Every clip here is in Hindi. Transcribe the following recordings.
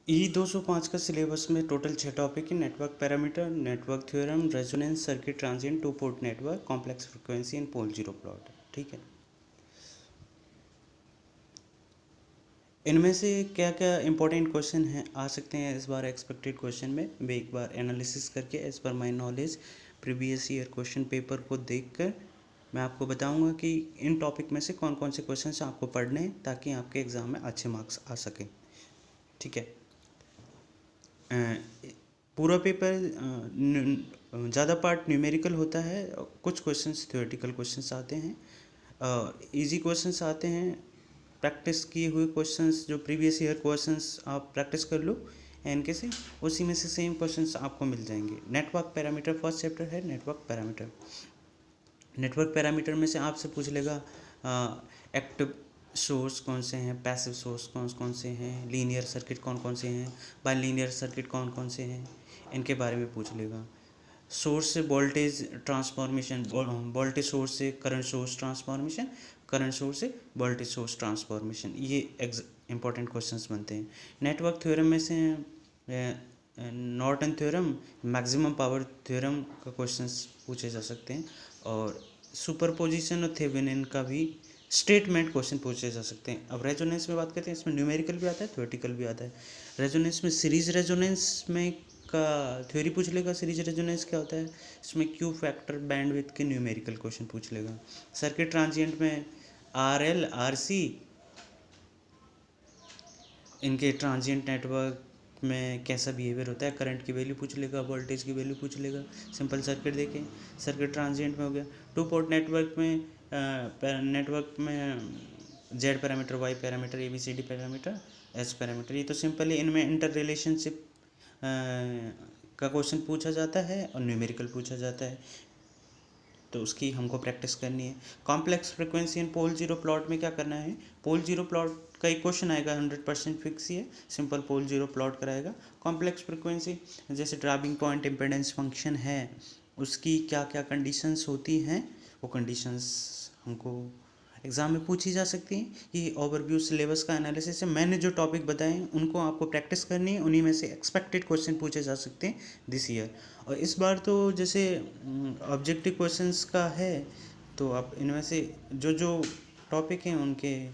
E205 का सिलेबस में टोटल 6 टॉपिक है। Network parameter, network theorem, resonance, circuit transient, two port network, complex frequency and pole zero plot. ठीक है, इनमें से क्या क्या इंपॉर्टेंट क्वेश्चन हैं आ सकते हैं इस बार एक्सपेक्टेड क्वेश्चन में, मैं एक बार एनालिसिस करके as per my knowledge previous year question paper को देखकर मैं आपको बताऊंगा कि इन टॉपिक में से कौन कौन से क्वेश्चन आपको पढ़ने हैं ताकि आपके एग्ज़ाम में अच्छे मार्क्स आ सकें। ठीक है, पूरा पेपर ज़्यादा पार्ट न्यूमेरिकल होता है, कुछ क्वेश्चंस थ्योरेटिकल क्वेश्चंस आते हैं, इजी क्वेश्चंस आते हैं, प्रैक्टिस किए हुए क्वेश्चंस जो प्रीवियस ईयर क्वेश्चंस आप प्रैक्टिस कर लो इनके से उसी में से सेम क्वेश्चंस आपको मिल जाएंगे। नेटवर्क पैरामीटर फर्स्ट चैप्टर है। नेटवर्क पैरामीटर में से आपसे पूछ लेगा एक्टिव सोर्स कौन से हैं, पैसिव सोर्स कौन कौन से हैं, लीनियर सर्किट कौन कौन से हैं, बाइलीनियर सर्किट कौन कौन से हैं, इनके बारे में पूछ लेगा। सोर्स से वोल्टेज ट्रांसफॉर्मेशन, वोल्टेज सोर्स से current source transformation, current source से वोल्टेज सोर्स ट्रांसफॉर्मेशन, ये इंपॉर्टेंट क्वेश्चंस बनते हैं। नेटवर्क थ्योरम में से Norton theorem, maximum power theorem का क्वेश्चंस पूछे जा सकते हैं, और सुपरपोजिशन और थेवेनिन का भी स्टेटमेंट क्वेश्चन पूछे जा सकते हैं। अब रेजोनेंस में बात करते हैं, इसमें न्यूमेरिकल भी आता है, थ्योरेटिकल भी आता है। रेजोनेंस में सीरीज रेजोनेंस में का थ्योरी पूछ लेगा, सीरीज रेजोनेंस क्या होता है, इसमें क्यू फैक्टर बैंडविड्थ के न्यूमेरिकल क्वेश्चन पूछ लेगा। सर्किट ट्रांजिएंट में आर एल आर सी, इनके ट्रांजिएंट नेटवर्क में कैसा बिहेवियर होता है, करंट की वैल्यू पूछ लेगा, वोल्टेज की वैल्यू पूछ लेगा, सिंपल सर्किट देखें, सर्किट ट्रांजिएंट में हो गया। टू पोर्ट नेटवर्क में Z parameter, Y parameter, A B C D parameter, S parameter, ये तो सिंपल है। इनमें इंटर रिलेशनशिप का क्वेश्चन पूछा जाता है और न्यूमेरिकल पूछा जाता है, तो उसकी हमको प्रैक्टिस करनी है। Complex frequency and pole zero plot में क्या करना है, पोल जीरो प्लॉट का एक क्वेश्चन आएगा, 100% फिक्स ही है, सिंपल पोल जीरो प्लॉट कराएगा। कॉम्प्लेक्स फ्रीक्वेंसी जैसे ड्राइविंग पॉइंट इम्पीडेंस फंक्शन है, उसकी क्या क्या कंडीशंस होती हैं, वो कंडीशंस हमको एग्ज़ाम में पूछी जा सकती हैं। ये ओवरव्यू सिलेबस का एनालिसिस है, मैंने जो टॉपिक बताए उनको आपको प्रैक्टिस करनी है, उन्हीं में से एक्सपेक्टेड क्वेश्चन पूछे जा सकते हैं दिस ईयर। और इस बार तो जैसे ऑब्जेक्टिव क्वेश्चंस का है, तो आप इनमें से जो जो टॉपिक हैं उनके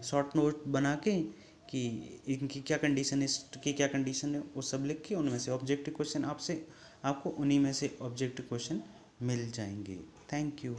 शॉर्ट नोट बना के कि इनकी क्या कंडीशन है, इसकी क्या कंडीशन है, वो सब लिख के उनमें से ऑब्जेक्टिव क्वेश्चन आपको उन्हीं में से ऑब्जेक्टिव क्वेश्चन मिल जाएंगे। Thank you.